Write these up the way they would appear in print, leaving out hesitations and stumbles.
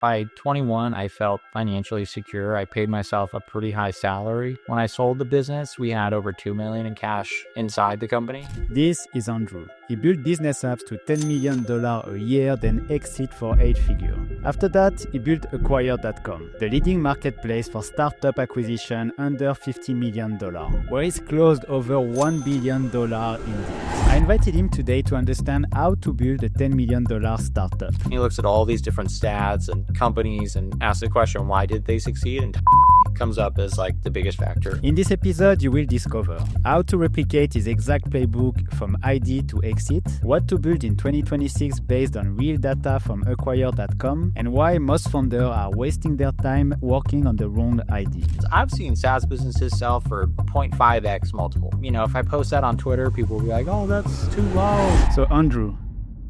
By 21, I felt financially secure. I paid myself a pretty high salary. When I sold the business, we had over $2 million in cash inside the company. This is Andrew. He built Bizness Apps to $10 million a year, then exit for 8-figure. After that, he built Acquire.com, the leading marketplace for startup acquisition under $50 million, where he's closed over $1 billion in deals. I invited him today to understand how to build a $10 million startup. He looks at all these different stats and companies and asks the question, why did they succeed? And comes up as like the biggest factor. In this episode, you will discover how to replicate his exact playbook from ID to exit, what to build in 2026 based on real data from Acquire.com, and why most founders are wasting their time working on the wrong ID. I've seen SaaS businesses sell for 0.5x multiple. You know, if I post that on Twitter, people will be like, oh, that's too low. So Andrew,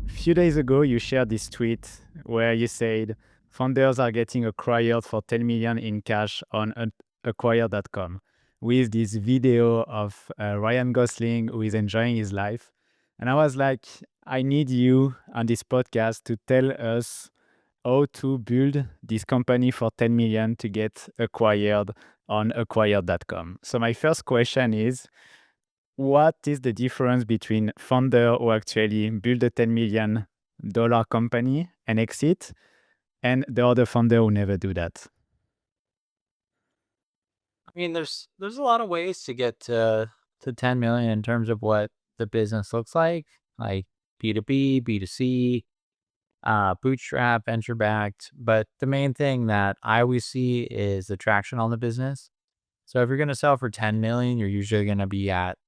a few days ago, you shared this tweet where you said, founders are getting acquired for 10 million in cash on Acquire.com, with this video of Ryan Gosling who is enjoying his life. And I was like, I need you on this podcast to tell us how to build this company for 10 million to get acquired on Acquire.com. So my first question is, what is the difference between founder who actually build a $10 million company and exit, and the other founder who never do that? I mean, there's a lot of ways to get to 10 million in terms of what the business looks like B2B, B2C, bootstrap, venture backed. But the main thing that I always see is the traction on the business. So if you're going to sell for 10 million, you're usually going to be at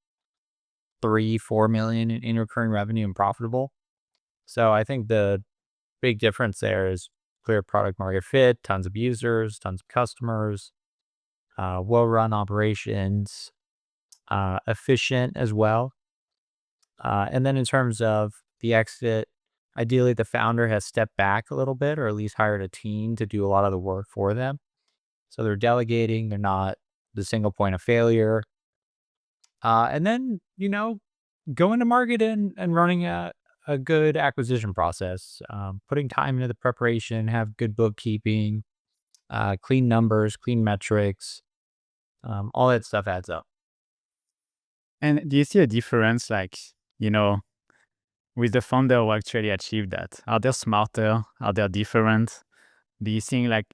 3-4 million in recurring revenue and profitable. So I think the big difference there is clear product market fit, tons of users, tons of customers, well-run operations, efficient as well. And then in terms of the exit, ideally the founder has stepped back a little bit, or at least hired a team to do a lot of the work for them. So they're delegating, they're not the single point of failure. And then, going to market and running a good acquisition process, putting time into the preparation, have good bookkeeping, clean numbers, clean metrics, all that stuff adds up. And do you see a difference, with the founder who actually achieved that? Are they smarter? Are they different? Do you think a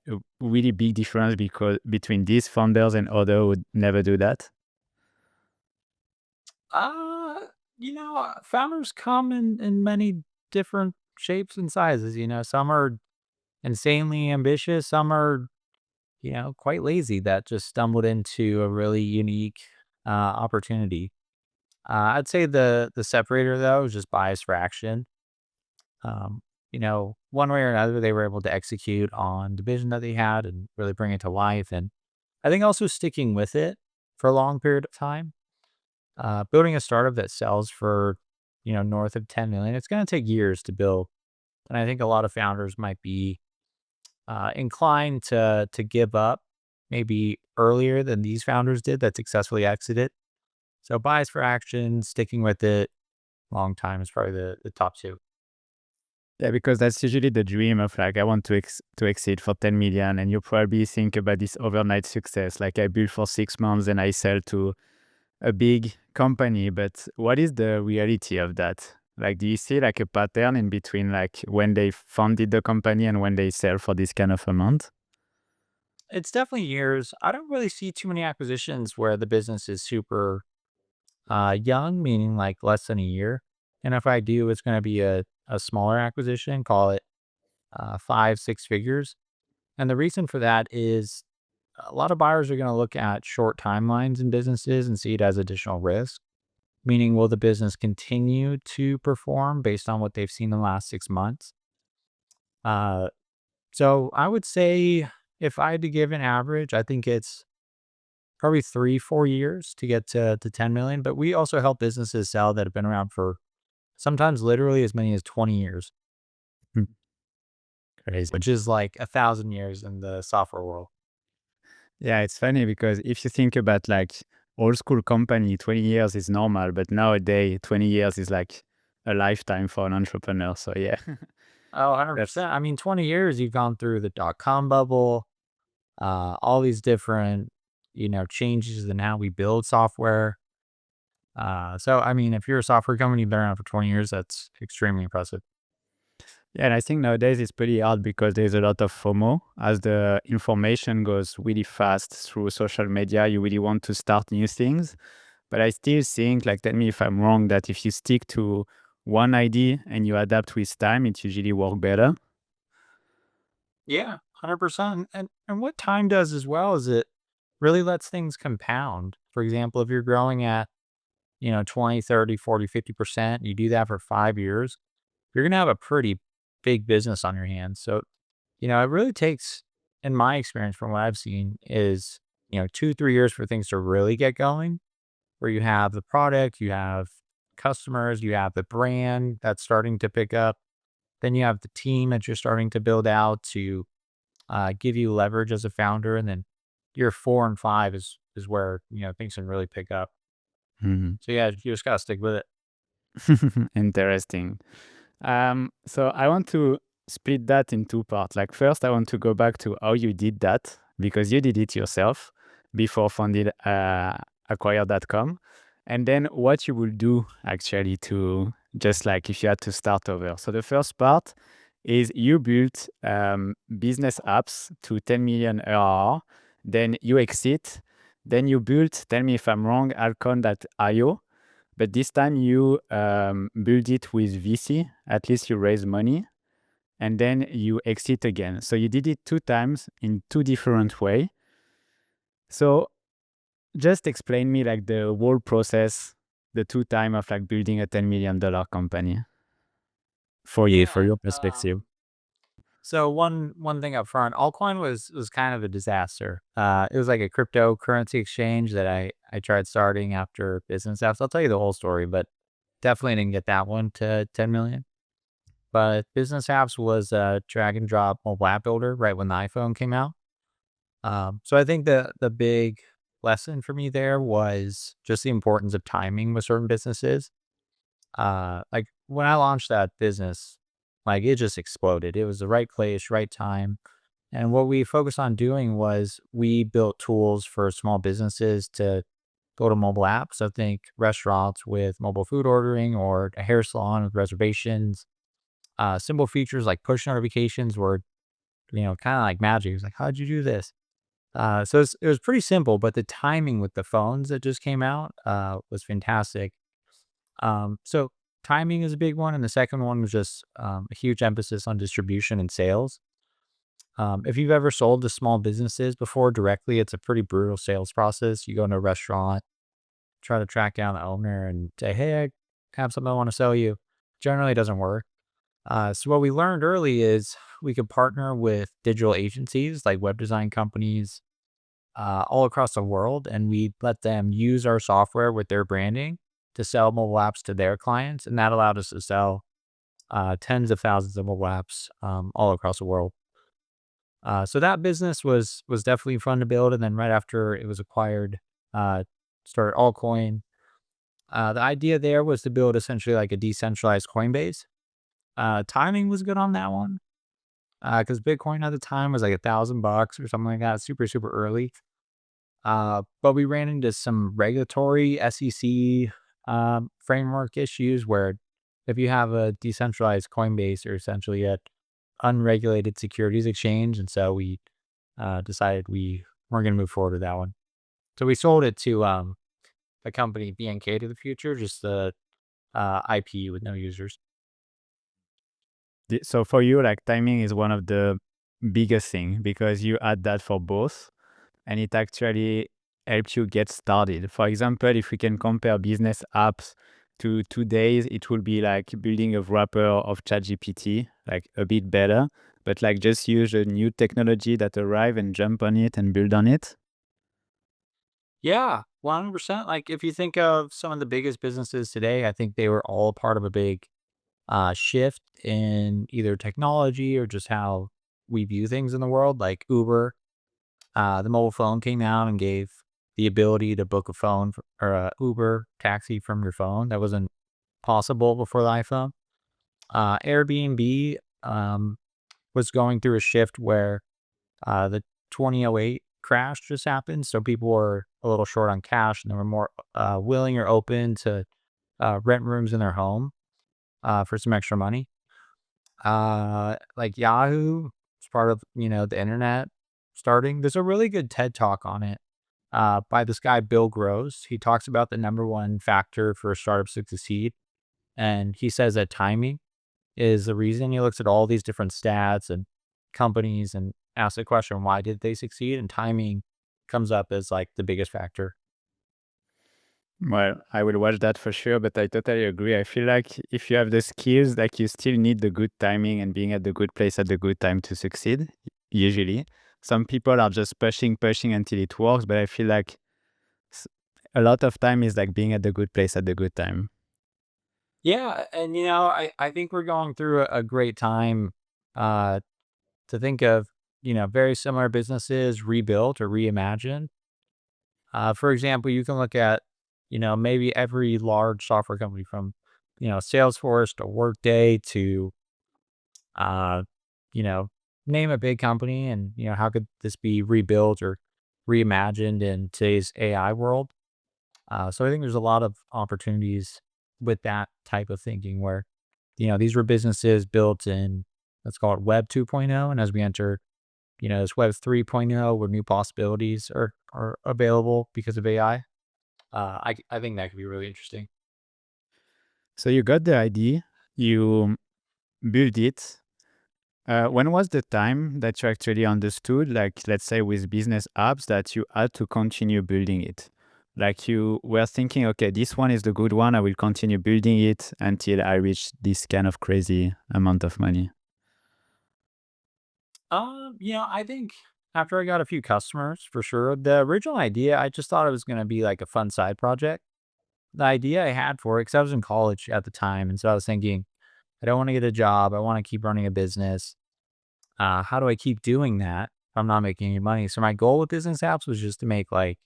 really big difference between these founders and others who would never do that? Founders come in many different shapes and sizes. Some are insanely ambitious. Some are, quite lazy that just stumbled into a really unique opportunity. I'd say the separator though is just bias for action. One way or another, they were able to execute on the vision that they had and really bring it to life. And I think also sticking with it for a long period of time. Building a startup that sells for, north of 10 million, it's going to take years to build. And I think a lot of founders might be inclined to give up maybe earlier than these founders did that successfully exited. So bias for action, sticking with it long time is probably the top two. Yeah, because that's usually the dream of I want to exit for 10 million, and you probably think about this overnight success. I built for 6 months and I sell to a big company, but what is the reality of that? Do you see a pattern in between when they founded the company and when they sell for this kind of amount? It's definitely years. I don't really see too many acquisitions where the business is super young, meaning less than a year. And if I do, it's going to be a smaller acquisition, call it 5-6 figures. And the reason for that is a lot of buyers are going to look at short timelines in businesses and see it as additional risk, meaning will the business continue to perform based on what they've seen in the last 6 months? So I would say if I had to give an average, I think it's probably 3-4 years to get to 10 million. But we also help businesses sell that have been around for sometimes literally as many as 20 years. Crazy. Which is 1,000 years in the software world. Yeah, it's funny because if you think about old school company, 20 years is normal, but nowadays 20 years is a lifetime for an entrepreneur. So yeah. Oh, That's 100%. I mean, 20 years, you've gone through the dot-com bubble, all these different, changes in how we build software. So, I mean, if you're a software company, you've been around for 20 years, that's extremely impressive. Yeah, and I think nowadays it's pretty hard because there's a lot of FOMO. As the information goes really fast through social media, you really want to start new things. But I still think, like, tell me if I'm wrong, that if you stick to one idea and you adapt with time, it usually work better. Yeah, 100%. And what time does as well is it really lets things compound. For example, if you're growing at, 20, 30, 40, 50%, you do that for 5 years, you're going to have a pretty big business on your hands. So, it really takes, in my experience from what I've seen, is, 2, 3 years for things to really get going, where you have the product, you have customers, you have the brand that's starting to pick up. Then you have the team that you're starting to build out to give you leverage as a founder. And then year 4 and 5 is where, things can really pick up. Mhm. So yeah, you just gotta stick with it. Interesting. So I want to split that in two parts. Like first, I want to go back to how you did that because you did it yourself before funded acquire.com. And then what you will do actually to just like if you had to start over. So the first part is you built business apps to 10 million ARR, then you exit, then you built, tell me if I'm wrong, Altcoin.io, but this time you build it with VC, at least you raise money, and then you exit again. So you did it two times in two different way. So just explain me like the whole process, the two time of like building a $10 million company for you, for Yeah. your perspective. So one thing up front, Altcoin was kind of a disaster. It was like a cryptocurrency exchange that I tried starting after Business Apps. I'll tell you the whole story, but definitely didn't get that one to 10 million. But Business Apps was a drag and drop mobile app builder right when the iPhone came out. So I think the big lesson for me there was just the importance of timing with certain businesses. Like when I launched that business, like it just exploded. It was the right place, right time. And what we focused on doing was we built tools for small businesses to go to mobile apps. So think restaurants with mobile food ordering or a hair salon with reservations. Simple features like push notifications were, kind of like magic. It was like, how'd you do this? So it was pretty simple, but the timing with the phones that just came out was fantastic. So timing is a big one, and the second one was just a huge emphasis on distribution and sales. If you've ever sold to small businesses before directly, it's a pretty brutal sales process. You go into a restaurant, try to track down the owner, and say, "Hey, I have something I want to sell you." Generally, it doesn't work. So what we learned early is we could partner with digital agencies like web design companies all across the world, and we let them use our software with their branding to sell mobile apps to their clients, and that allowed us to sell tens of thousands of mobile apps all across the world. So that business was definitely fun to build, and then right after it was acquired, uh, started Altcoin. The idea there was to build essentially like a decentralized Coinbase. Timing was good on that one because Bitcoin at the time was like $1,000 or something like that, super early. But we ran into some regulatory SEC framework issues where if you have a decentralized Coinbase, you're essentially an unregulated securities exchange. And so we decided we weren't going to move forward with that one. So we sold it to the company BNK to the future, just the IP with no users. So for you, like timing is one of the biggest thing because you add that for both and it actually helps you get started. For example, if we can compare business apps to 2 days, it will be like building a wrapper of ChatGPT, like a bit better, but like just use a new technology that arrive and jump on it and build on it. Yeah, 100%. Like if you think of some of the biggest businesses today, I think they were all part of a big shift in either technology or just how we view things in the world. Like Uber, the mobile phone came out and gave the ability to book a phone or a Uber taxi from your phone. That wasn't possible before the iPhone. Airbnb was going through a shift where the 2008 crash just happened. So people were a little short on cash and they were more willing or open to rent rooms in their home for some extra money. Like Yahoo is part of, the internet starting. There's a really good TED talk on it by this guy, Bill Gross. He talks about the number one factor for startups to succeed. And he says that timing is the reason. He looks at all these different stats and companies and asks the question, why did they succeed? And timing comes up as like the biggest factor. Well, I will watch that for sure, but I totally agree. I feel like if you have the skills, like you still need the good timing and being at the good place at the good time to succeed, usually. Some people are just pushing until it works, but I feel like s- a lot of time is like being at the good place at the good time. Yeah. And, I think we're going through a great time uh, to think of, very similar businesses rebuilt or reimagined. For example, you can look at, maybe every large software company from, Salesforce to Workday to, uh, you know, name a big company and, how could this be rebuilt or reimagined in today's AI world? So I think there's a lot of opportunities with that type of thinking where, these were businesses built in, let's call it Web 2.0. And as we enter, this Web 3.0 where new possibilities are available because of AI, I think that could be really interesting. So you got the idea, you build it. When was the time that you actually understood, like, let's say with business apps, that you had to continue building it? Like you were thinking, okay, this one is the good one. I will continue building it until I reach this kind of crazy amount of money. I think after I got a few customers, for sure, the original idea, I just thought it was going to be like a fun side project. The idea I had for it, because I was in college at the time, and so I was thinking, I don't want to get a job. I want to keep running a business. How do I keep doing that if I'm not making any money? So my goal with business apps was just to make like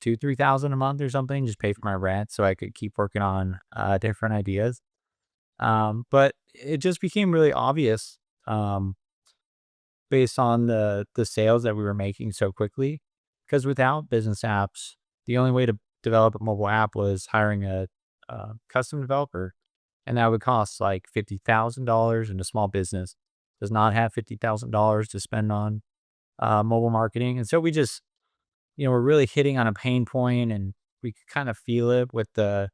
2, 3 thousand a month or something, just pay for my rent, so I could keep working on different ideas. But it just became really obvious. Based on the sales that we were making so quickly. Because without business apps, the only way to develop a mobile app was hiring a custom developer, and that would cost like $50,000, and a small business does not have $50,000 to spend on mobile marketing. And so we just, we're really hitting on a pain point, and we could kind of feel it with the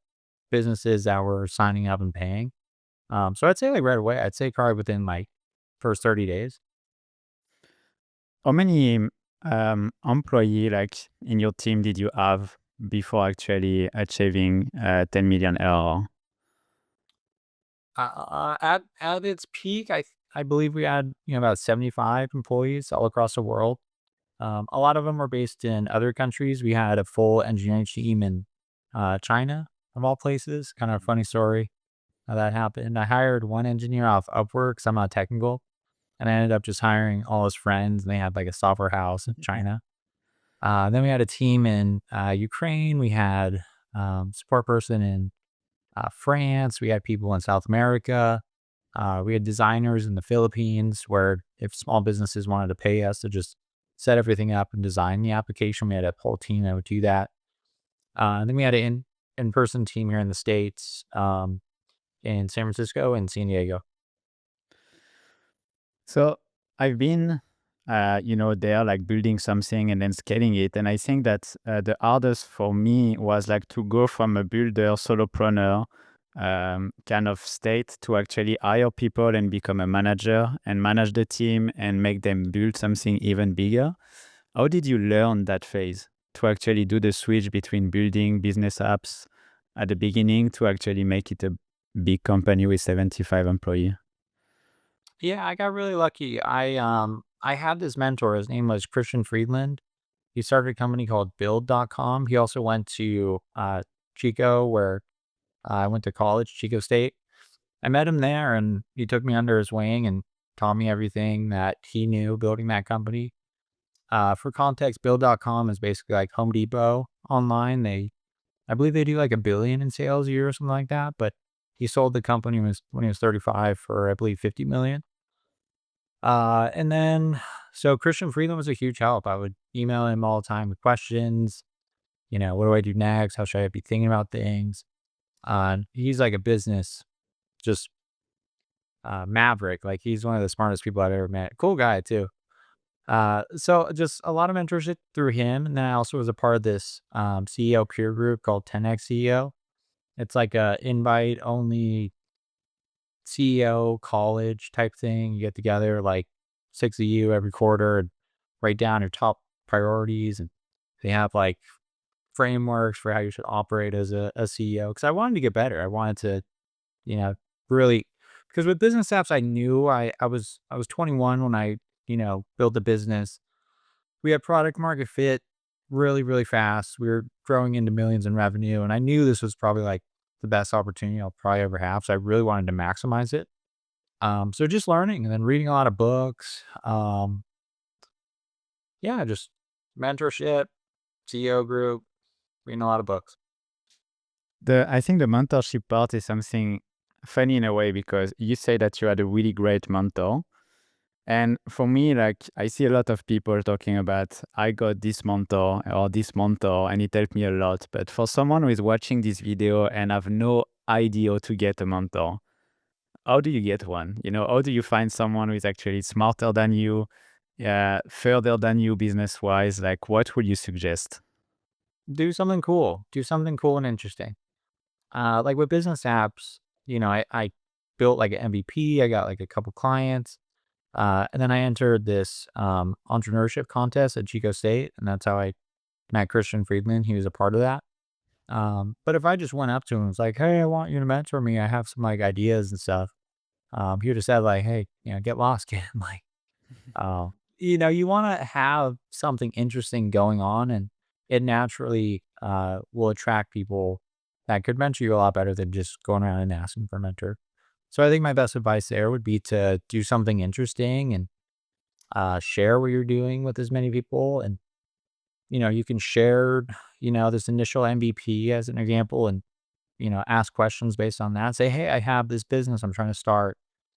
businesses that were signing up and paying. So I'd say like right away, I'd say probably within like first 30 days. How many employee like in your team did you have before actually achieving 10 million ARR? At its peak, I believe we had, about 75 employees all across the world. A lot of them were based in other countries. We had a full engineering team in China, of all places. Kind of a funny story how that happened. I hired one engineer off Upwork 'cause I'm not technical, and I ended up just hiring all his friends, and they had like a software house in China. Then we had a team in Ukraine. We had support person in France. We had people in South America. We had designers in the Philippines where if small businesses wanted to pay us to just set everything up and design the application, we had a whole team that would do that. And then we had an in-person team here in the States, in San Francisco and San Diego. So I've been, there like building something and then scaling it. And I think that the hardest for me was like to go from a builder, solopreneur kind of state to actually hire people and become a manager and manage the team and make them build something even bigger. How did you learn that phase to actually do the switch between building business apps at the beginning to actually make it a big company with 75 employees? Yeah, I got really lucky. I had this mentor. His name was Christian Freeland. He started a company called Build.com. He also went to Chico, where I went to college, Chico State. I met him there, and he took me under his wing and taught me everything that he knew building that company. For context, Build.com is basically like Home Depot online. I believe they do like 1 billion in sales a year or something like that. But he sold the company when he was 35 for, I believe, 50 million. And then, so Christian Freeland was a huge help. I would email him all the time with questions. What do I do next? How should I be thinking about things? He's like a business, just maverick. Like he's one of the smartest people I've ever met. Cool guy too. So just a lot of mentorship through him. And then I also was a part of this CEO peer group called 10X CEO. It's like a invite only CEO college type thing. You get together like six of you every quarter and write down your top priorities. And they have like frameworks for how you should operate as a CEO. Cause I wanted to get better. I wanted to, you know, really, because with business apps, I knew I was 21 when I, built the business. We had product market fit really, really fast. We were growing into millions in revenue. And I knew this was probably like the best opportunity I'll probably ever have. So I really wanted to maximize it. So just learning and then reading a lot of books. Yeah, just mentorship, CEO group, reading a lot of books. I think the mentorship part is something funny in a way because you say that you had a really great mentor. And for me, like I see a lot of people talking about I got this mentor and it helped me a lot. But for someone who is watching this video and have no idea how to get a mentor, how do you get one? How do you find someone who is actually smarter than you, further than you business wise? Like what would you suggest? Do something cool. Do something cool and interesting. Like with business apps, I built like an MVP. I got like a couple clients. And then I entered this entrepreneurship contest at Chico State, and that's how I met Christian Friedman. He was a part of that. But if I just went up to him and was like, "Hey, I want you to mentor me. I have some like ideas and stuff," he would have said like, "Hey, get lost, kid." Like, you want to have something interesting going on, and it naturally will attract people that could mentor you a lot better than just going around and asking for a mentor. So I think my best advice there would be to do something interesting and share what you're doing with as many people. And, you can share, this initial MVP as an example and, ask questions based on that. Say, hey, I have this business I'm trying to start.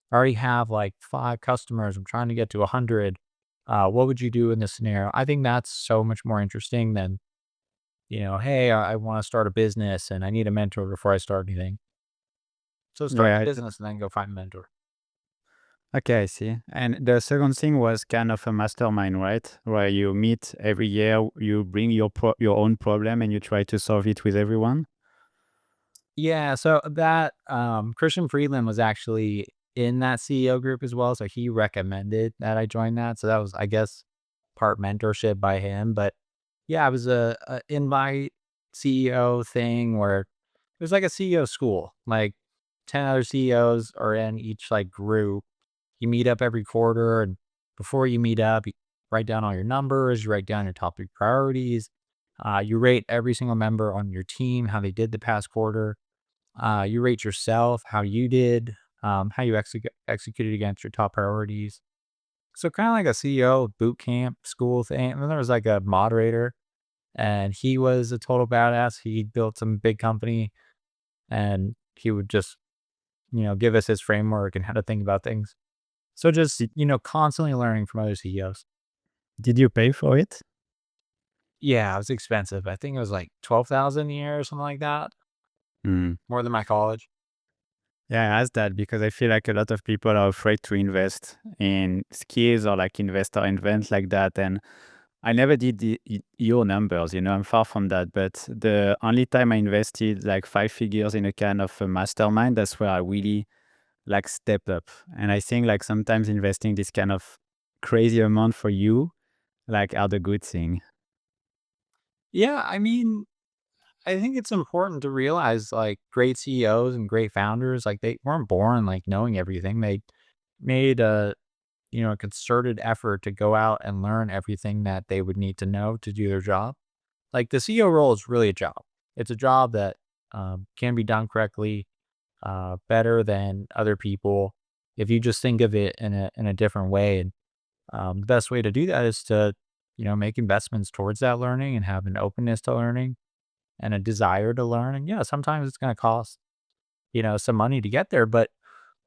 I already have like 5 customers. I'm trying to get to 100. What would you do in this scenario? I think that's so much more interesting than, hey, I want to start a business and I need a mentor before I start anything. So start the Yeah. business and then go find a mentor. Okay, I see. And the second thing was kind of a mastermind, right? Where you meet every year, you bring your own problem and you try to solve it with everyone. Yeah, so that, Christian Freeland was actually in that CEO group as well, so he recommended that I join that, so that was, I guess, part mentorship by him, but yeah, it was a invite CEO thing where it was like a CEO school, like 10 other CEOs are in each, like, group. You meet up every quarter, and before you meet up, you write down all your numbers, you write down your top 3 priorities, you rate every single member on your team, how they did the past quarter. You rate yourself, how you did, how you executed against your top priorities. So kind of like a CEO boot camp school thing. And then there was like a moderator, and he was a total badass. He built some big company, and he would just give us his framework and how to think about things. So just Did, constantly learning from other CEOs. did you pay for it? Yeah, it was expensive. I think it was like 12,000 a year or something like that, Hmm. more than my college. Yeah, I asked that because I feel like a lot of people are afraid to invest in skills or like invest or invent like that. And I never did your numbers, I'm far from that. But the only time I invested like 5 figures in a kind of a mastermind, that's where I really like step up. And I think like sometimes investing this kind of crazy amount for you, like are the good thing. Yeah, I mean, I think it's important to realize like great CEOs and great founders, like they weren't born like knowing everything. They made a concerted effort to go out and learn everything that they would need to know to do their job. Like the CEO role is really a job. It's a job that can be done correctly, better than other people. If you just think of it in a different way, and the best way to do that is to make investments towards that learning and have an openness to learning and a desire to learn. And yeah, sometimes it's going to cost, some money to get there, but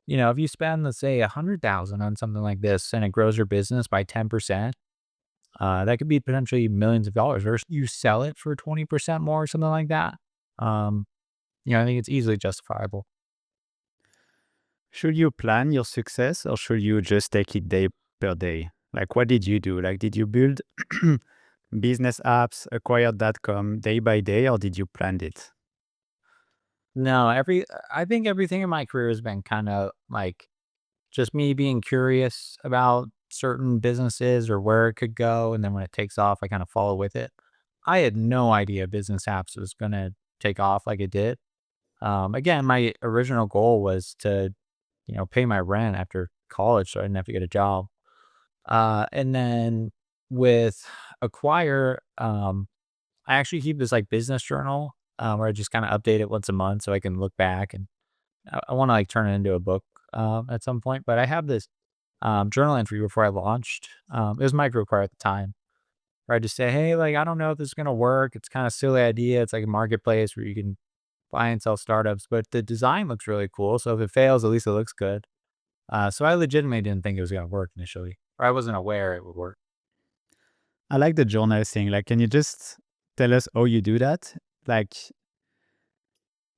if you spend, let's say, 100,000 on something like this and it grows your business by 10%, that could be potentially millions of dollars. Or you sell it for 20% more, or something like that. Um, I think it's easily justifiable. Should you plan your success or should you just take it day per day? Like, what did you do? Like, did you build business apps, acquired.com day by day, or did you plan it? No, I think everything in my career has been kind of like just me being curious about certain businesses or where it could go. And then when it takes off, I kind of follow with it. I had no idea Business Apps was going to take off like it did. Again, my original goal was to, pay my rent after college so I didn't have to get a job. And then with Acquire, I actually keep this like business journal where I just kind of update it once a month so I can look back, and I want to like turn it into a book at some point. But I have this journal entry before I launched. It was microacquire at the time, where I just say, hey, like, I don't know if this is going to work. It's kind of silly idea. It's like a marketplace where you can buy and sell startups, but the design looks really cool. So if it fails, at least it looks good. So I legitimately didn't think it was going to work initially, or I wasn't aware it would work. I like the journal thing. Like, can you just tell us how you do that? Like,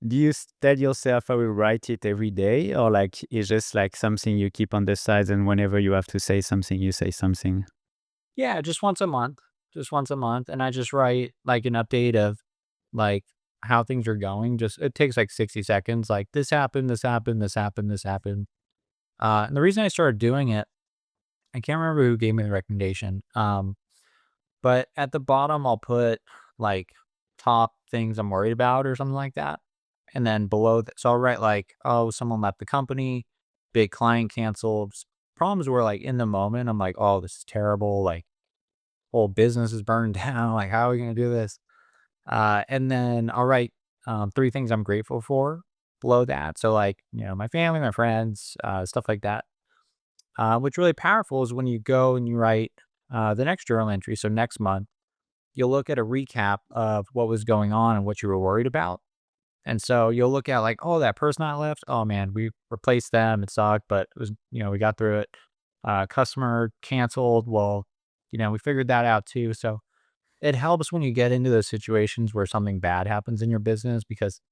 do you tell yourself I will write it every day, or like it's just like something you keep on the side, and whenever you have to say something, you say something? Yeah, just once a month. And I just write like an update of like how things are going. Just, it takes like 60 seconds. Like this happened, this happened, this happened, this happened. And the reason I started doing it, I can't remember who gave me the recommendation. But at the bottom, I'll put like top things I'm worried about or something like that. And then below that, so I'll write like, oh, someone left the company, big client canceled. Problems where like in the moment, I'm like, oh, this is terrible. Like whole business is burned down. Like, how are we going to do this? And then I'll write three things I'm grateful for below that. So like, my family, my friends, stuff like that. What's really powerful is when you go and you write the next journal entry. So next month, you'll look at a recap of what was going on and what you were worried about. And so you'll look at like, oh, that person that left, oh man, we replaced them. It sucked, but it was, we got through it. Customer canceled. Well, we figured that out too. So it helps when you get into those situations where something bad happens in your business, because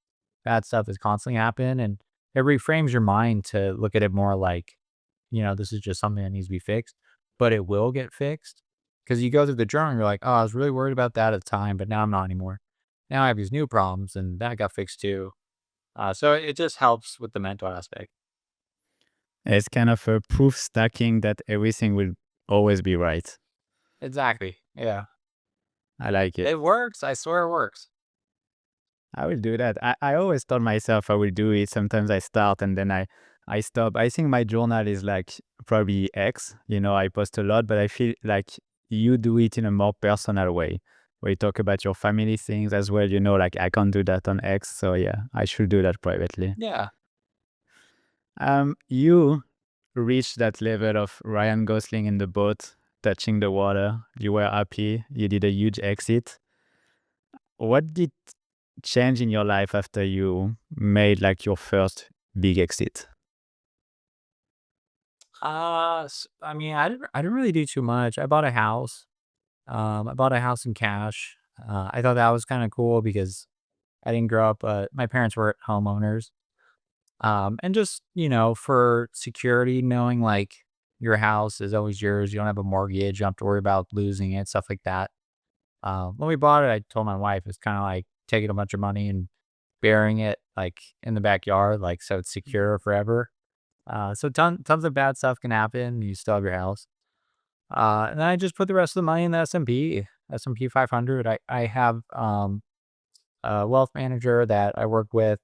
bad stuff is constantly happening, and it reframes your mind to look at it more like, this is just something that needs to be fixed, but it will get fixed. Because you go through the journal, you're like, oh, I was really worried about that at the time, but now I'm not anymore. Now I have these new problems, and that got fixed too. So it just helps with the mental aspect. It's kind of a proof stacking that everything will always be right. Exactly. Yeah. I like it. It works. I swear it works. I will do that. I always told myself I will do it. Sometimes I start and then I stop. I think my journal is like probably X. I post a lot, but I feel like you do it in a more personal way where you talk about your family things as well. Like I can't do that on X. So yeah, I should do that privately. Yeah. You reached that level of Ryan Gosling in the boat, touching the water. You were happy. You did a huge exit. What did change in your life after you made like your first big exit? I mean, I didn't really do too much. I bought a house. I bought a house in cash. I thought that was kind of cool because I didn't grow up. My parents were homeowners. And just, for security, knowing like your house is always yours. You don't have a mortgage. You don't have to worry about losing it, stuff like that. When we bought it, I told my wife it's kind of like taking a bunch of money and burying it like in the backyard, like so it's secure forever. So tons of bad stuff can happen. You still have your house. And then I just put the rest of the money in the S&P 500. I have a wealth manager that I work with.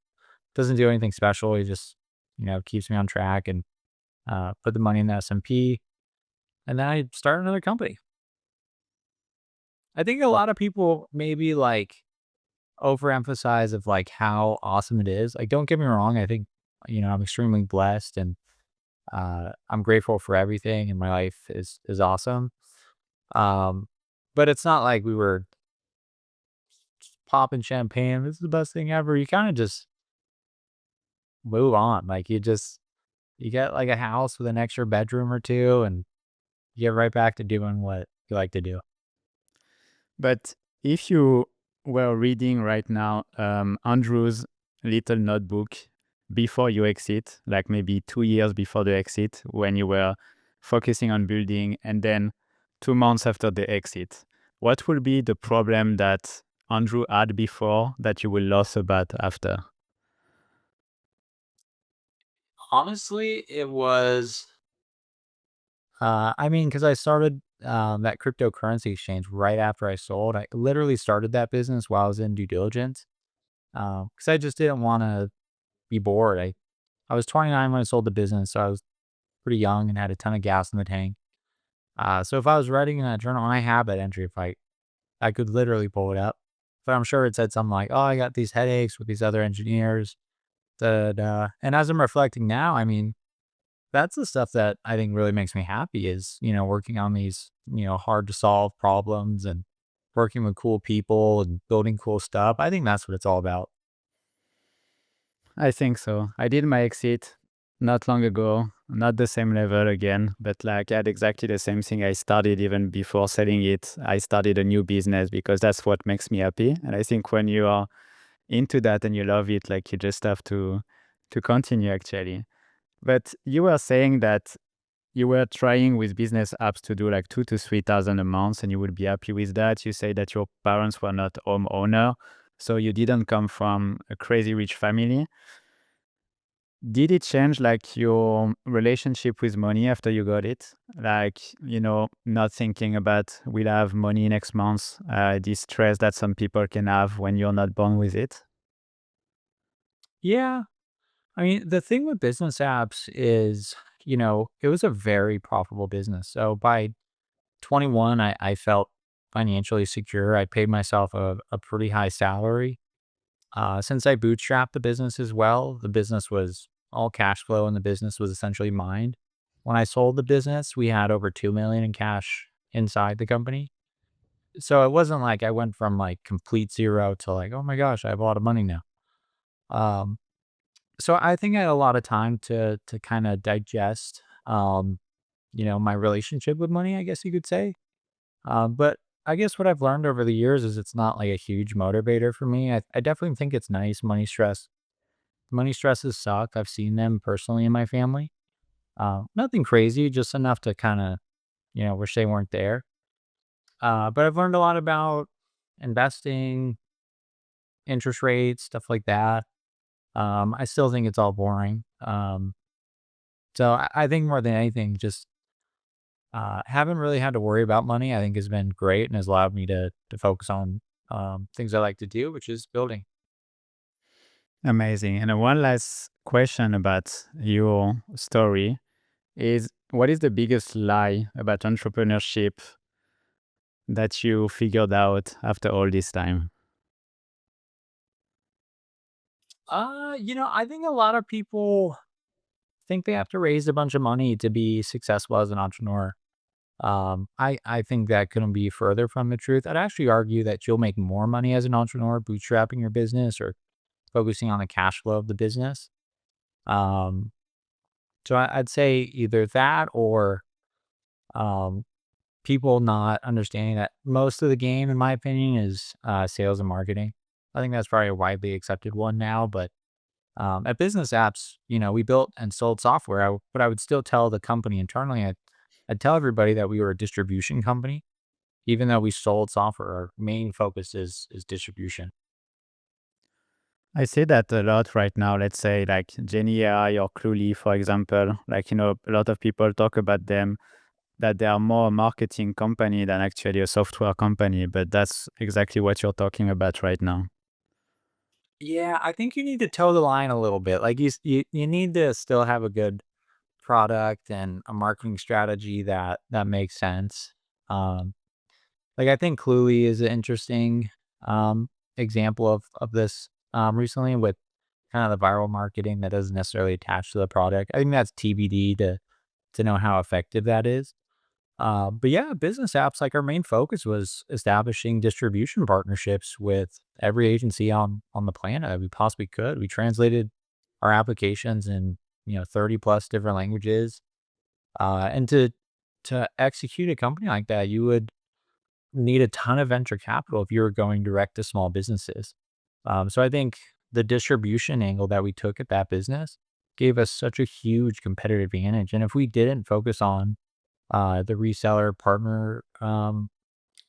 Doesn't do anything special. He just, keeps me on track, and put the money in the S&P. And then I start another company. I think a lot of people maybe like overemphasize of like how awesome it is. Like, don't get me wrong. I think, I'm extremely blessed, and I'm grateful for everything, and my life is awesome. Um, but it's not like we were popping champagne. This is the best thing ever. You kind of just move on. Like you just You get like a house with an extra bedroom or two, and you get right back to doing what you like to do. But if you were reading right now Andrew's little notebook before you exit, like maybe 2 years before the exit, when you were focusing on building, and then 2 months after the exit, what will be the problem that Andrew had before that you will lost about after? Honestly, it was, I mean, because I started that cryptocurrency exchange right after I sold. I literally started that business while I was in due diligence because I just didn't want to be bored. I was 29 when I sold the business, so I was pretty young and had a ton of gas in the tank. So if I was writing a journal, and I have that entry, if I could literally pull it up, but I'm sure it said something like, "Oh, I got these headaches with these other engineers." Da, da, da. And as I'm reflecting now, I mean, that's the stuff that I think really makes me happy is, working on these, hard to solve problems and working with cool people and building cool stuff. I think that's what it's all about. I think so. I did my exit not long ago, not the same level again, but like I had exactly the same thing. I started even before selling it. I started a new business because that's what makes me happy. And I think when you are into that and you love it, like you just have to continue actually. But you were saying that you were trying with business apps to do like 2 to 3 thousand a month, and you would be happy with that. You say that your parents were not homeowner, so you didn't come from a crazy rich family. Did it change like your relationship with money after you got it? Like, not thinking about we'll have money next month, this stress that some people can have when you're not born with it? Yeah. I mean, the thing with business apps is, it was a very profitable business. So by 21, I felt financially secure. I paid myself a pretty high salary. Since I bootstrapped the business as well, the business was all cash flow and the business was essentially mined. When I sold the business, we had over 2 million in cash inside the company. So it wasn't like I went from like complete zero to like, oh my gosh, I have a lot of money now. Um, so I think I had a lot of time to kind of digest my relationship with money, I guess you could say. But I guess what I've learned over the years is it's not like a huge motivator for me. I definitely think it's nice. Money stresses suck. I've seen them personally in my family. Nothing crazy, just enough to kind of, wish they weren't there. But I've learned a lot about investing, interest rates, stuff like that. I still think it's all boring. So I think more than anything, just haven't really had to worry about money. I think has been great and has allowed me to focus on things I like to do, which is building. Amazing. And one last question about your story is what is the biggest lie about entrepreneurship that you figured out after all this time? I think a lot of people think they have to raise a bunch of money to be successful as an entrepreneur. I think that couldn't be further from the truth. I'd actually argue that you'll make more money as an entrepreneur bootstrapping your business or focusing on the cash flow of the business. Um, so I'd say either that or um, people not understanding that most of the game, in my opinion, is sales and marketing. I think that's probably a widely accepted one now, but at Bizness Apps, we built and sold software, but I would still tell the company internally, I'd tell everybody that we were a distribution company, even though we sold software. Our main focus is distribution. I say that a lot right now. Let's say like Jenny AI or Cluely, for example. Like, a lot of people talk about them that they are more a marketing company than actually a software company. But that's exactly what you're talking about right now. Yeah, I think you need to toe the line a little bit. Like you need to still have a good product and a marketing strategy that makes sense. Um, like I think Cluey is an interesting example of this recently with kind of the viral marketing that doesn't necessarily attach to the product. I think that's TBD to know how effective that is. But yeah, business apps, like our main focus was establishing distribution partnerships with every agency on the planet that we possibly could. We translated our applications in, 30 plus different languages. And to execute a company like that, you would need a ton of venture capital if you were going direct to small businesses. So I think the distribution angle that we took at that business gave us such a huge competitive advantage. And if we didn't focus on the reseller partner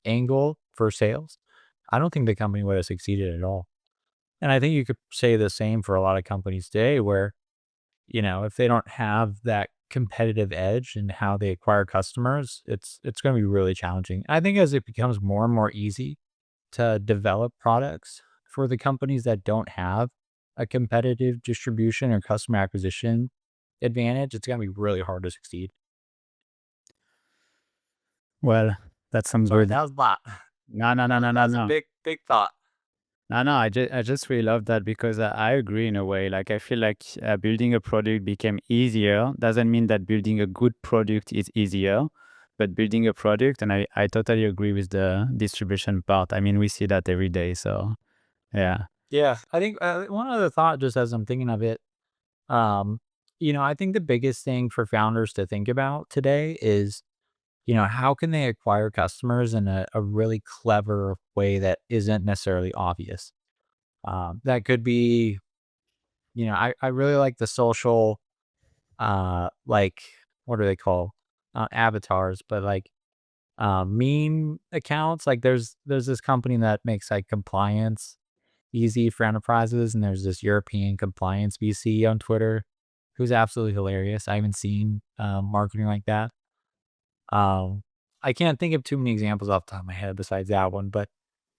angle for sales, I don't think the company would have succeeded at all. And I think you could say the same for a lot of companies today where, if they don't have that competitive edge in how they acquire customers, it's going to be really challenging. I think as it becomes more and more easy to develop products for the companies that don't have a competitive distribution or customer acquisition advantage, it's going to be really hard to succeed. Well, that sounds Sorry, good. that was a lot. No, no, no, no, That no, was a no. big thought. No, no, I just really love that because I agree in a way. Like I feel like building a product became easier. Doesn't mean that building a good product is easier, but building a product, and I totally agree with the distribution part. I mean, we see that every day. So yeah. Yeah, I think one other thought, just as I'm thinking of it, um, I think the biggest thing for founders to think about today is, how can they acquire customers in a really clever way that isn't necessarily obvious? That could be, I really like the social, like, what are they called? Avatars, but like meme accounts. Like there's this company that makes like compliance easy for enterprises, and there's this European compliance VC on Twitter who's absolutely hilarious. I haven't seen marketing like that. Um, I can't think of too many examples off the top of my head besides that one, but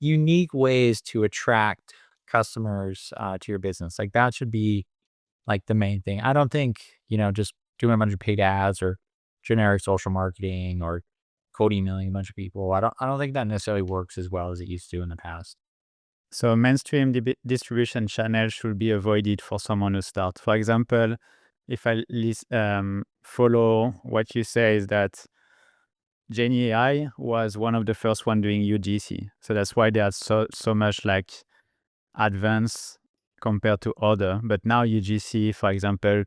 unique ways to attract customers to your business. Like that should be like the main thing. I don't think, just doing a bunch of paid ads or generic social marketing or cold emailing a bunch of people. I don't think that necessarily works as well as it used to in the past. So mainstream distribution channels should be avoided for someone who starts. For example, if I follow what you say is that Genie AI was one of the first one doing UGC. So that's why they are so much like advanced compared to other. But now UGC, for example,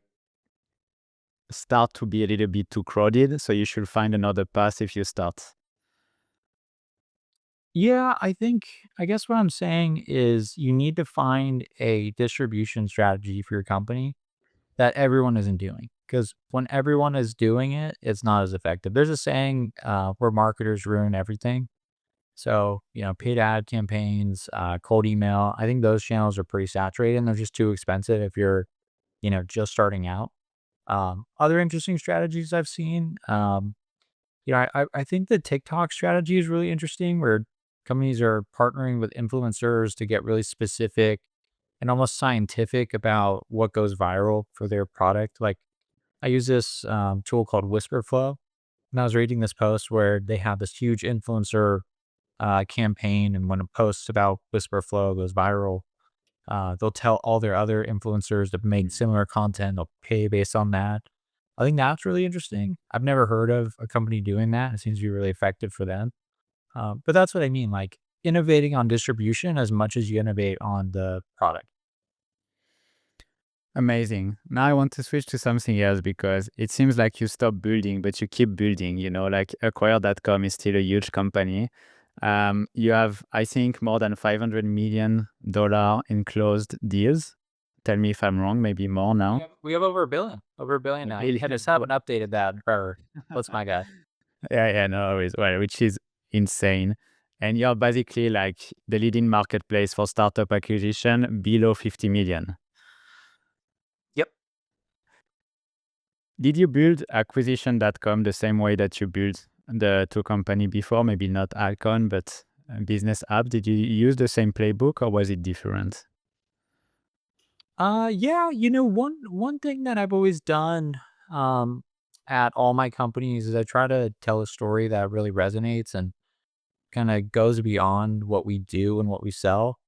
start to be a little bit too crowded. So you should find another path if you start. Yeah, I guess what I'm saying is you need to find a distribution strategy for your company that everyone isn't doing. Because when everyone is doing it, it's not as effective. There's a saying where marketers ruin everything. So, paid ad campaigns, cold email, I think those channels are pretty saturated and they're just too expensive if you're, just starting out. Other interesting strategies I've seen, I think the TikTok strategy is really interesting where companies are partnering with influencers to get really specific and almost scientific about what goes viral for their product. Like I use this tool called Whisper Flow, and I was reading this post where they have this huge influencer campaign, and when a post about Whisper Flow goes viral, they'll tell all their other influencers to make similar content. They'll pay based on that. I think that's really interesting. I've never heard of a company doing that. It seems to be really effective for them. But that's what I mean, like innovating on distribution as much as you innovate on the product. Amazing. Now I want to switch to something else because it seems like you stop building, but you keep building. Like Acquire.com is still a huge company. You have, I think, more than $500 million in closed deals. Tell me if I'm wrong, maybe more now. We have over a billion now. Really? I just haven't updated that forever. What's my guy? Yeah, yeah, no worries. Well, which is insane. And you're basically like the leading marketplace for startup acquisition below 50 million. Yep. Did you build acquisition.com the same way that you built the two company before? Maybe not Altcoin, but Bizness Apps. Did you use the same playbook or was it different? Yeah, one thing that I've always done um at all my companies is I try to tell a story that really resonates and kind of goes beyond what we do and what we sell.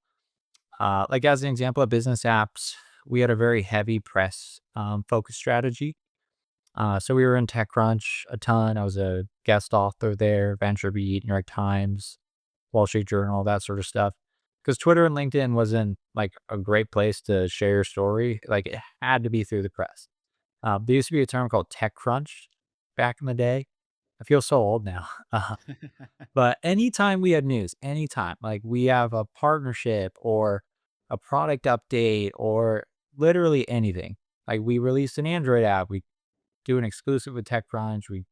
Like as an example of business apps, we had a very heavy press focus strategy. So we were in TechCrunch a ton. I was a guest author there, VentureBeat, New York Times, Wall Street Journal, that sort of stuff. Because Twitter and LinkedIn wasn't like a great place to share your story. Like it had to be through the press. There used to be a term called tech crunch back in the day. I feel so old now. But anytime we had news, anytime, like we have a partnership or a product update or literally anything, like we released an Android app, we do an exclusive with TechCrunch, we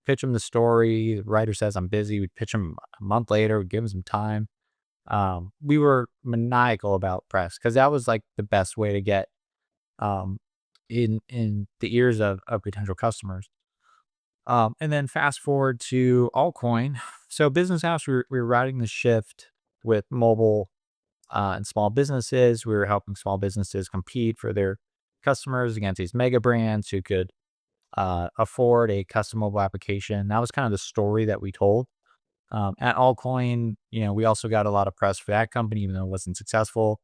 pitch them the story. The writer says, I'm busy. We pitch them a month later, we give them some time. We were maniacal about press because that was like the best way to get um, in the ears of potential customers. And then fast forward to altcoin. So Business Apps, we were riding the shift with mobile and small businesses. We were helping small businesses compete for their customers against these mega brands who could afford a custom mobile application. That was kind of the story that we told. At Altcoin, we also got a lot of press for that company, even though it wasn't successful.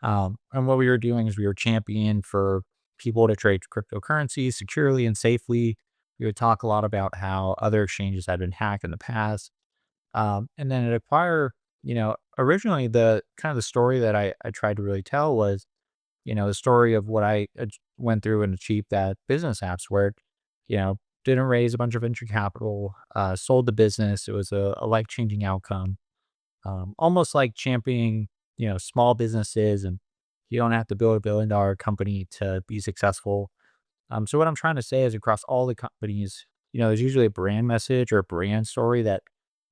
And what we were doing is we were championing for people to trade cryptocurrencies securely and safely. We would talk a lot about how other exchanges had been hacked in the past. And then at Acquire, originally the kind of the story that I tried to really tell was, the story of what I went through and achieved that Business Apps where, you know, didn't raise a bunch of venture capital, sold the business. It was a life changing outcome, almost like championing, small businesses, and you don't have to build $1 billion company to be successful. So what I'm trying to say is across all the companies, there's usually a brand message or a brand story that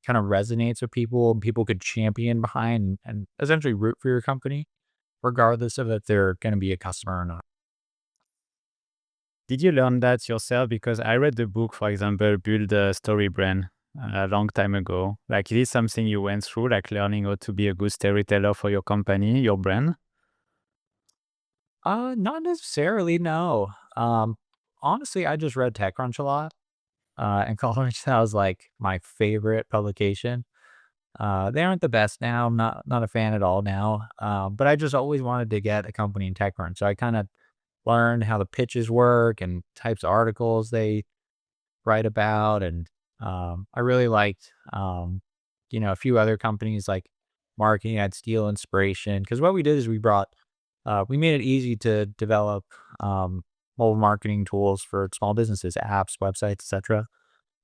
kind of resonates with people and people could champion behind and essentially root for your company, regardless of if they're going to be a customer or not. Did you learn that yourself? Because I read the book, for example, Build a Story Brand a long time ago. Like, is this something you went through, like learning how to be a good storyteller for your company, your brand? Not necessarily, no. Honestly, I just read TechCrunch a lot. In college, that was like my favorite publication. They aren't the best now. I'm not a fan at all now. But I just always wanted to get a company in TechCrunch. So I kind of learned how the pitches work and types of articles they write about. And I really liked, a few other companies like Marketing at Steel Inspiration. Because what we did is we made it easy to develop mobile marketing tools for small businesses, apps, websites, etc.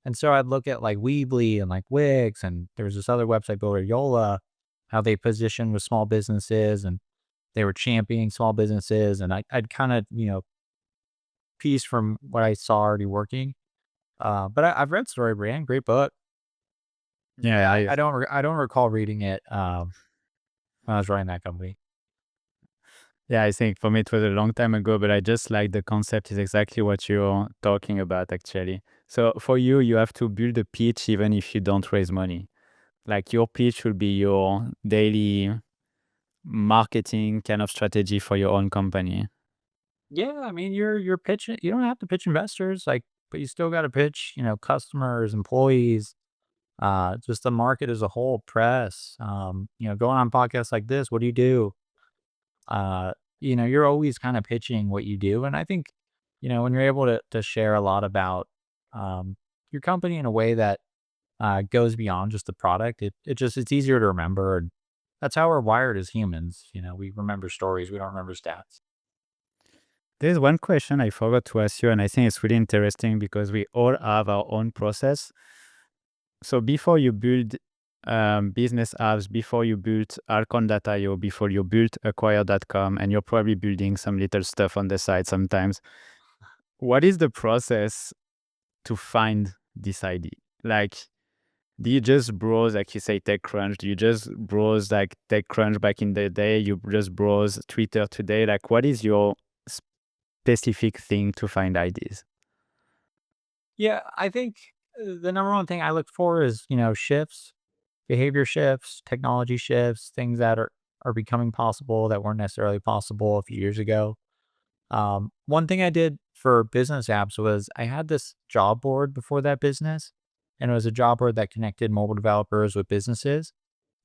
And so I'd look at like Weebly and like Wix, and there's this other website builder, Yola, how they position with small businesses and they were championing small businesses. And I'd kind of, piece from what I saw already working. But I've read Story Brand, great book. Yeah, I don't recall reading it when I was running that company. yeah, I think for me it was a long time ago, but I just like the concept is exactly what you're talking about, actually. So for you, you have to build a pitch even if you don't raise money. Like your pitch will be your daily marketing kind of strategy for your own company. Yeah, I mean, you're pitching. You don't have to pitch investors, like, but you still got to pitch, customers, employees, just the market as a whole, press. Going on podcasts like this. What do you do? Uh, you're always kind of pitching what you do, and I think, when you're able to share a lot about um, your company in a way that goes beyond just the product, it's easier to remember, and that's how we're wired as humans. We remember stories, we don't remember stats. There's one question I forgot to ask you, and I think it's really interesting because we all have our own process. So before you build business apps, before you build Alcon.io, before you build acquire.com, and you're probably building some little stuff on the side sometimes, what is the process to find this idea? Like, do you just browse, like you say, TechCrunch? Do you just browse like TechCrunch back in the day? You just browse Twitter today? Like, what is your specific thing to find ideas? Yeah, I think the number one thing I look for is, shifts, behavior shifts, technology shifts, things that are becoming possible that weren't necessarily possible a few years ago. One thing I did for business apps was I had this job board before that business, and it was a job board that connected mobile developers with businesses.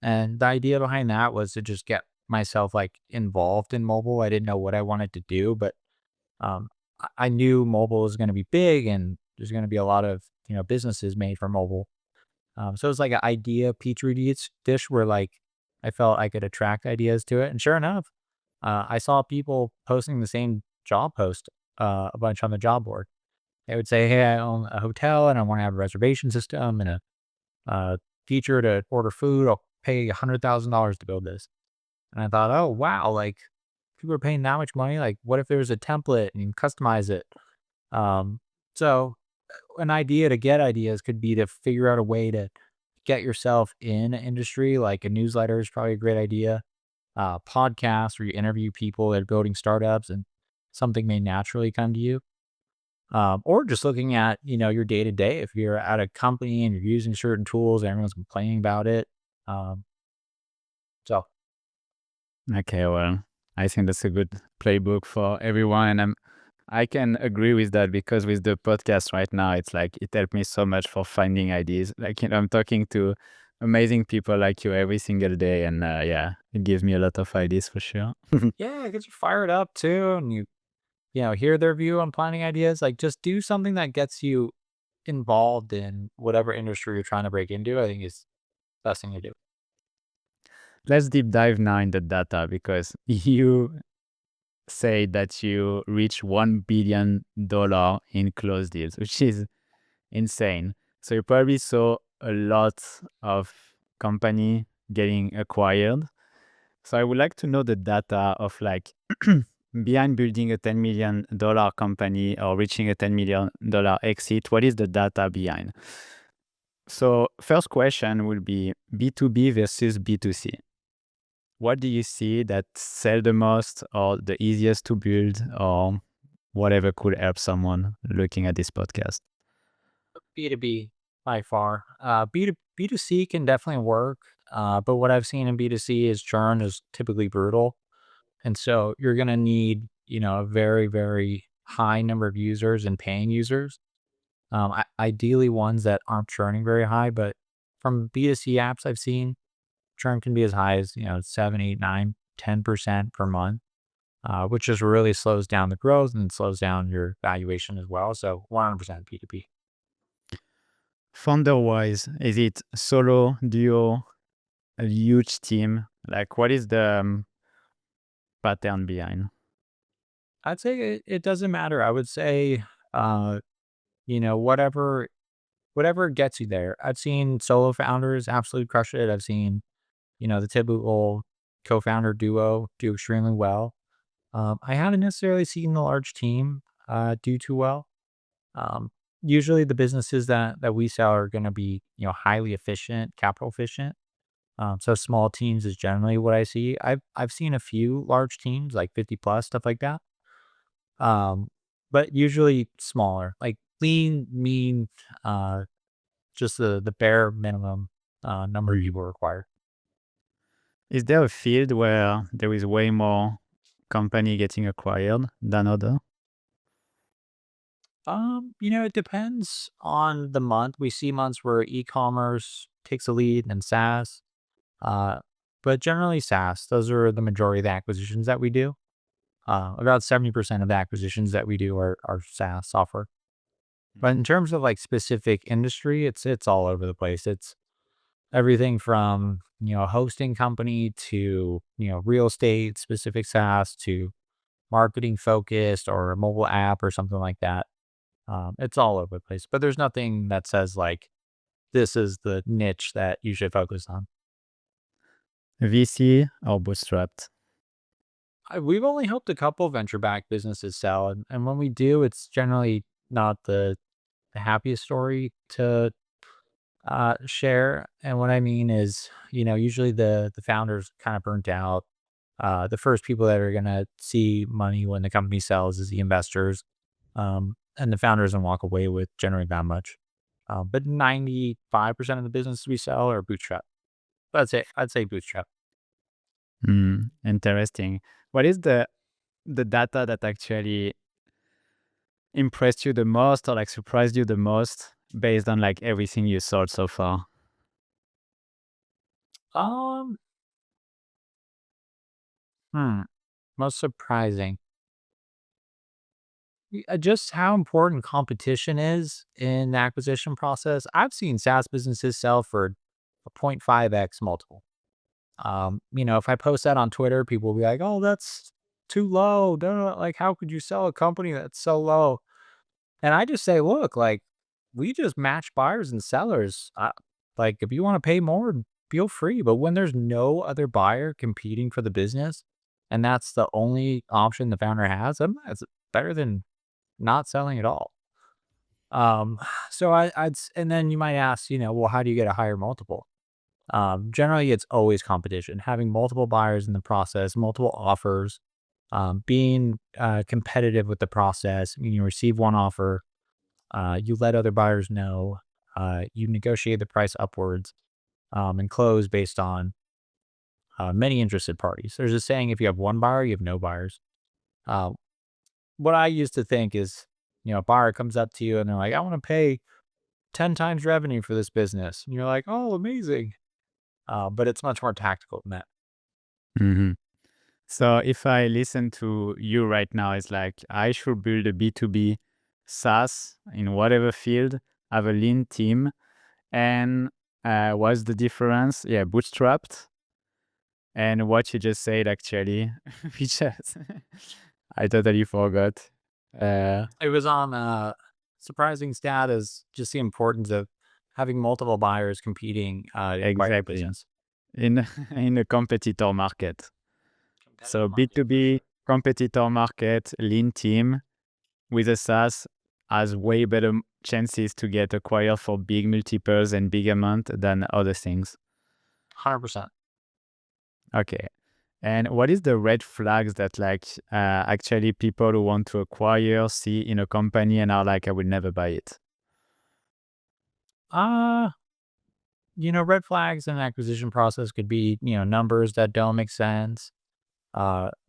And the idea behind that was to just get myself like involved in mobile. I didn't know what I wanted to do, but I knew mobile was going to be big and there's going to be a lot of, businesses made for mobile. So it was like an idea petri dish where like I felt I could attract ideas to it. And sure enough, I saw people posting the same job post a bunch on the job board. They would say, "Hey, I own a hotel and I want to have a reservation system and a feature to order food. I'll pay $100,000 to build this." And I thought, oh wow, like people are paying that much money. Like, what if there was a template and you can customize it? Um, so an idea to get ideas could be to figure out a way to get yourself in an industry. Like a newsletter is probably a great idea. Podcast where you interview people that are building startups and something may naturally come to you. Or just looking at, your day to day. If you're at a company and you're using certain tools, everyone's complaining about it. Um, so Okay, well, I think that's a good playbook for everyone. And I can agree with that because with the podcast right now, it's like it helped me so much for finding ideas. Like, I'm talking to amazing people like you every single day. And yeah, it gives me a lot of ideas for sure. yeah, it gets you fired up too, and you hear their view on planning ideas. Like just do something that gets you involved in whatever industry you're trying to break into. I think is the best thing to do. Let's deep dive now in the data because you say that you reach $1 billion in closed deals, which is insane. So you probably saw a lot of company getting acquired. So I would like to know the data of like behind building a $10 million company or reaching a $10 million exit. What is the data behind? So first question will be B2B versus B2C. What do you see that sell the most or the easiest to build or whatever could help someone looking at this podcast? B2B by far. B2C can definitely work. But what I've seen in B2C is churn is typically brutal. And so you're going to need, a very, very high number of users and paying users. Ideally ones that aren't churning very high, but from B2C apps I've seen, churn can be as high as, 7, 8, 9, 10% per month, which just really slows down the growth and slows down your valuation as well. So 100% B2B. Founder wise, is it solo, duo, a huge team? Like, what is the pattern behind? I'd say it doesn't matter. I would say, uh, whatever gets you there. I've seen solo founders absolutely crush it. I've seen, the typical co-founder duo do extremely well. I haven't necessarily seen the large team do too well. Um, Usually the businesses that we sell are going to be, highly efficient, capital efficient. So small teams is generally what I see. I've seen a few large teams like 50 plus stuff like that. Um, but usually smaller, like lean, mean, just the bare minimum number you will require. Is there a field where there is way more company getting acquired than other? It depends on the month. We see months where e-commerce takes a lead and SaaS. Uh, but generally SaaS, those are the majority of the acquisitions that we do. About 70% of the acquisitions that we do are SaaS software. But in terms of like specific industry, it's all over the place. It's everything from, a hosting company to, real estate specific SaaS to marketing focused or a mobile app or something like that. It's all over the place, but there's nothing that says like this is the niche that you should focus on. VC or bootstrapped? We've only helped a couple venture backed businesses sell, and when we do, it's generally not the happiest story to share. And what I mean is, usually the founders kind of burnt out. The first people that are gonna see money when the company sells is the investors, and the founder doesn't walk away with generally that much. But 95% of the businesses we sell are bootstrap. I'd say bootstrap. Interesting. What is the data that actually impressed you the most or like surprised you the most based on like everything you sold so far? Um, hmm, Most surprising. Just how important competition is in the acquisition process. I've seen SaaS businesses sell for a 0.5x multiple. If I post that on Twitter, people will be like, "Oh, that's too low. No, like, how could you sell a company that's so low? And I just say, look, like, we just match buyers and sellers. Like, if you want to pay more, feel free. But when there's no other buyer competing for the business, and that's the only option the founder has, it's better than not selling at all. Um, so and then you might ask, well, how do you get a higher multiple? Generally, it's always competition. Having multiple buyers in the process, multiple offers, being competitive with the process. I mean, you receive one offer, you let other buyers know, you negotiate the price upwards, and close based on many interested parties. There's a saying: if you have one buyer, you have no buyers. Uh, what I used to think is, a buyer comes up to you and they're like, "I want to pay 10 times revenue for this business," and you're like, "Oh, amazing!" But it's much more tactical than that. Mhm. So if I listen to you right now, it's like I should build a B2B SaaS in whatever field, have a lean team, and what's the difference? Yeah, bootstrapped. And what you just said actually, which I totally forgot. Uh, It was on surprising stat is just the importance of having multiple buyers competing to acquire the exactly. business. In in a competitor market. Competitive So market for B2B sure. competitor market, lean team with a SaaS has way better chances to get acquired for big multiples and big amount than other things. 100%. Okay. And what is the red flags that actually people who want to acquire see in a company and are like, I will never buy it? Uh, red flags in an acquisition process could be, numbers that don't make sense.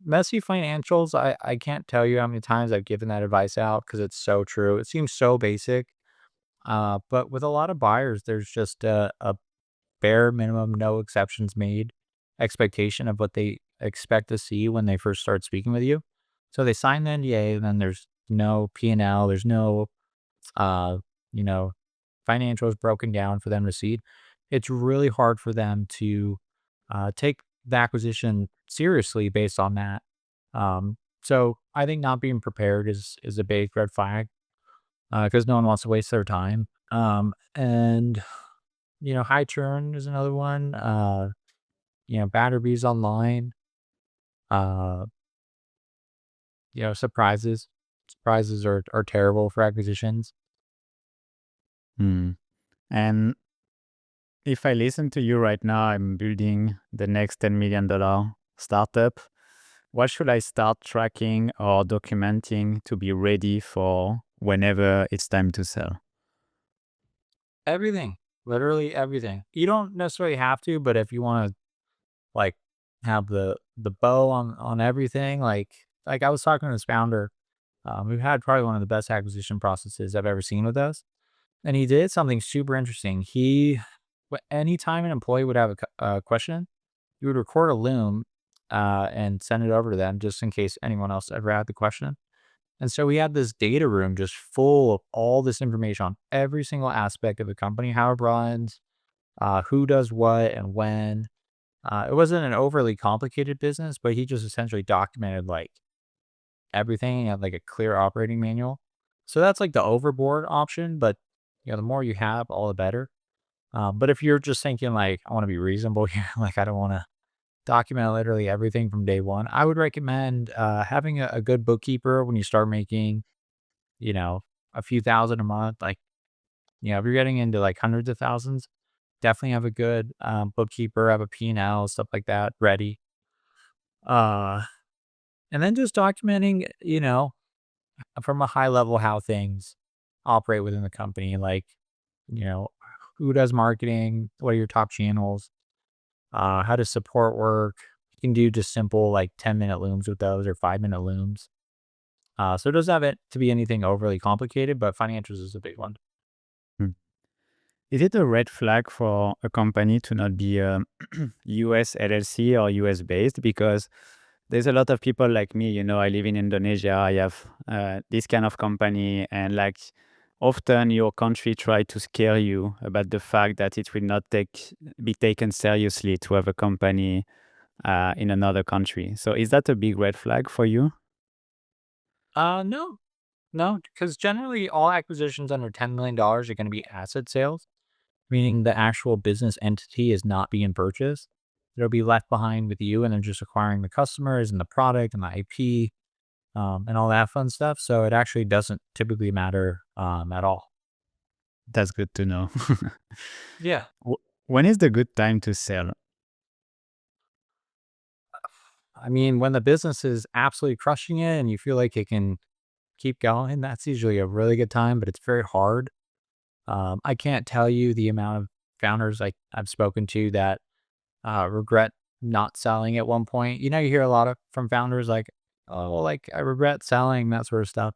Messy financials. I can't tell you how many times I've given that advice out because it's so true. It seems so basic. But with a lot of buyers, there's just a bare minimum, no exceptions made expectation of what they expect to see when they first start speaking with you. So they sign the NDA, and then there's no P&L, there's no, uh, you know, financials broken down for them to see. It's really hard for them to take the acquisition seriously based on that. So I think not being prepared is a big red flag because no one wants to waste their time. And high churn is another one. Bad reviews online. Uh, surprises. Surprises are terrible for acquisitions. Hmm. And if I listen to you right now, I'm building the next $10 million startup. What should I start tracking or documenting to be ready for whenever it's time to sell? Everything, literally everything. You don't necessarily have to, but if you want to like have the bow on everything, like I was talking to this founder, we've had probably one of the best acquisition processes I've ever seen with us, and he did something super interesting. Anytime an employee would have a question, he would record a Loom and send it over to them just in case anyone else ever had the question. And so we had this data room just full of all this information on every single aspect of the company, how it runs, who does what and when. It wasn't an overly complicated business, but he just essentially documented like everything and had like a clear operating manual. So that's like the overboard option, but the more you have, all the better. But if you're just thinking like, I want to be reasonable here, like I don't want to document literally everything from day one, I would recommend having a good bookkeeper when you start making, you know, a few thousand a month. Like, if you're getting into like hundreds of thousands, definitely have a good bookkeeper, have a P&L, stuff like that ready. Uh, and then just documenting, from a high level how things operate within the company, like, you know, who does marketing, what are your top channels, how does support work. You can do just simple like 10-minute looms with those or 5-minute looms. So it doesn't have it to be anything overly complicated, but financials is a big one. Hmm. Is it a red flag for a company to not be a US LLC or US based? Because there's a lot of people like me, I live in Indonesia. I have this kind of company, and often your country try to scare you about the fact that it will not be taken seriously to have a company in another country. So is that a big red flag for you? No, no, because generally all acquisitions under $10 million are going to be asset sales, meaning the actual business entity is not being purchased. It'll be left behind with you, and then just acquiring the customers and the product and the IP, and all that fun stuff. So it actually doesn't typically matter at all. That's good to know. Yeah. When is the good time to sell? I mean, when the business is absolutely crushing it and you feel like it can keep going, that's usually a really good time, but it's very hard. I can't tell you the amount of founders I've spoken to that regret not selling at one point. You hear a lot of from founders like, oh, like I regret selling, that sort of stuff.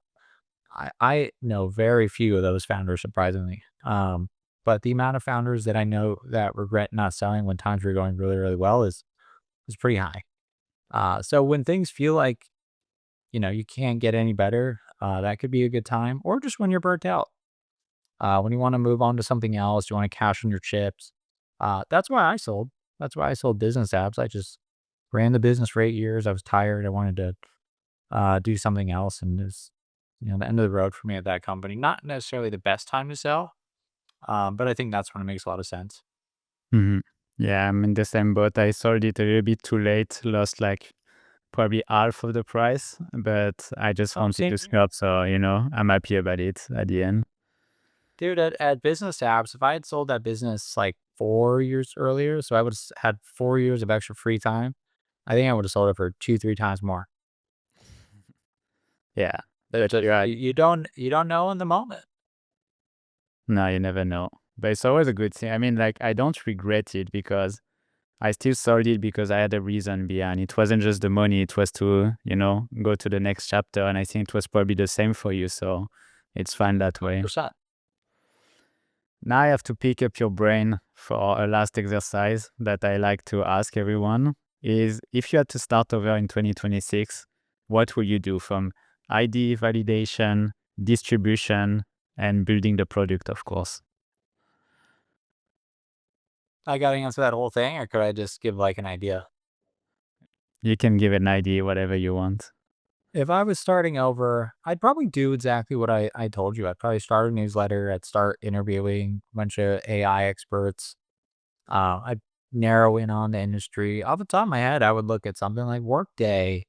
I know very few of those founders, surprisingly. But the amount of founders that I know that regret not selling when times were going really, really well is pretty high. So when things feel like you can't get any better, that could be a good time, or just when you're burnt out, when you want to move on to something else, you want to cash in your chips. That's why I sold. That's why I sold business apps. I just ran the business for 8 years. I was tired. I wanted to do something else, and it's the end of the road for me at that company. Not necessarily the best time to sell, but I think that's when it makes a lot of sense. Mhm. Yeah, I'm in the same boat. I sold it a little bit too late, lost like probably half of the price, but I just Oh, wanted same to here. scrap. So, I'm happy about it at the end. Dude, at Bizness Apps, if I had sold that business like 4 years earlier, so I would have had 4 years of extra free time, I think I would have sold it for two, three times more. Yeah, But but just you're right. you don't know in the moment. No, you never know. But it's always a good thing. I mean, like, I don't regret it because I still sold it because I had a reason behind. It wasn't just the money, it was to, go to the next chapter. And I think it was probably the same for you. So it's fine that way. 100%. Now I have to pick up your brain for a last exercise that I like to ask everyone is if you had to start over in 2026, what will you do from ID validation, distribution, and building the product, of course? I got to answer that whole thing, or could I just give like an idea? You can give an idea, whatever you want. If I was starting over, I'd probably do exactly what I told you. I'd probably start a newsletter. I'd start interviewing a bunch of AI experts. I'd narrow in on the industry. Off the top of my head, I would look at something like Workday,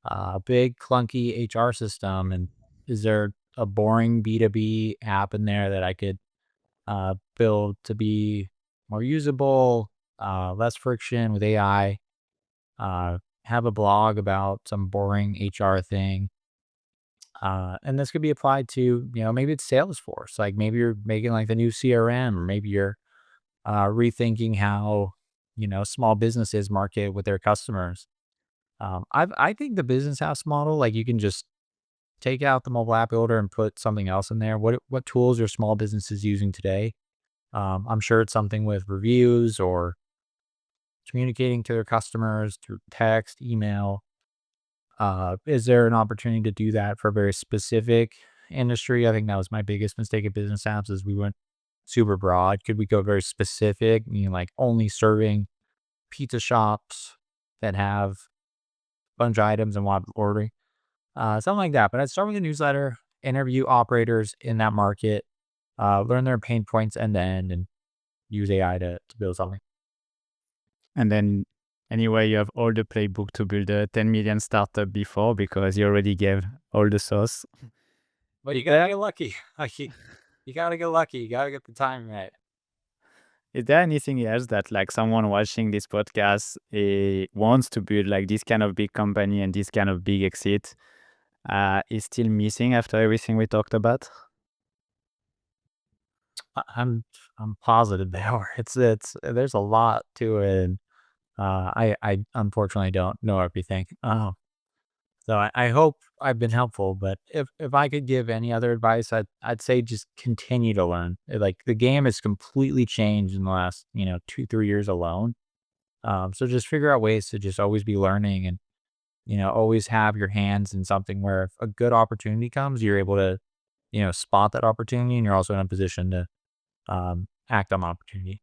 a big clunky HR system, and is there a boring B2B app in there that I could build to be more usable, less friction with AI? Have a blog about some boring HR thing. And this could be applied to, maybe it's Salesforce. Like maybe you're making like the new CRM, or maybe you're rethinking how, small businesses market with their customers. I think the business house model, like you can just take out the mobile app builder and put something else in there. What tools are small businesses using today? I'm sure it's something with reviews or communicating to their customers through text, email. Is there an opportunity to do that for a very specific industry? I think that was my biggest mistake at business apps is we went super broad. Could we go very specific, meaning like only serving pizza shops that have a bunch of items and want ordering? Something like that. But I'd start with a newsletter, interview operators in that market, learn their pain points end to end, and use AI to build something. And then, anyway, you have all the playbook to build a 10 million startup before because you already gave all the sauce. But you gotta get lucky. Like you gotta get lucky. You gotta get the timing right. Is there anything else that, like, someone watching this podcast wants to build, like, this kind of big company and this kind of big exit is still missing after everything we talked about? I- I'm I'm positive they are. It's there's a lot to it. And, I unfortunately don't know everything. So I hope I've been helpful. But if I could give any other advice, I'd say just continue to learn. Like the game has completely changed in the last 2-3 years alone. So just figure out ways to just always be learning, and always have your hands in something where if a good opportunity comes, you're able to spot that opportunity, and you're also in a position to act on the opportunity.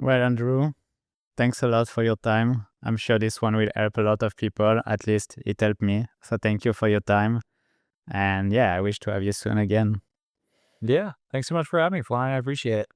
Well, Andrew, Thanks a lot for your time. I'm sure this one will help a lot of people. At least it helped me. So thank you for your time. And yeah, I wish to have you soon again. Yeah. Thanks so much for having me, Fly. I appreciate it.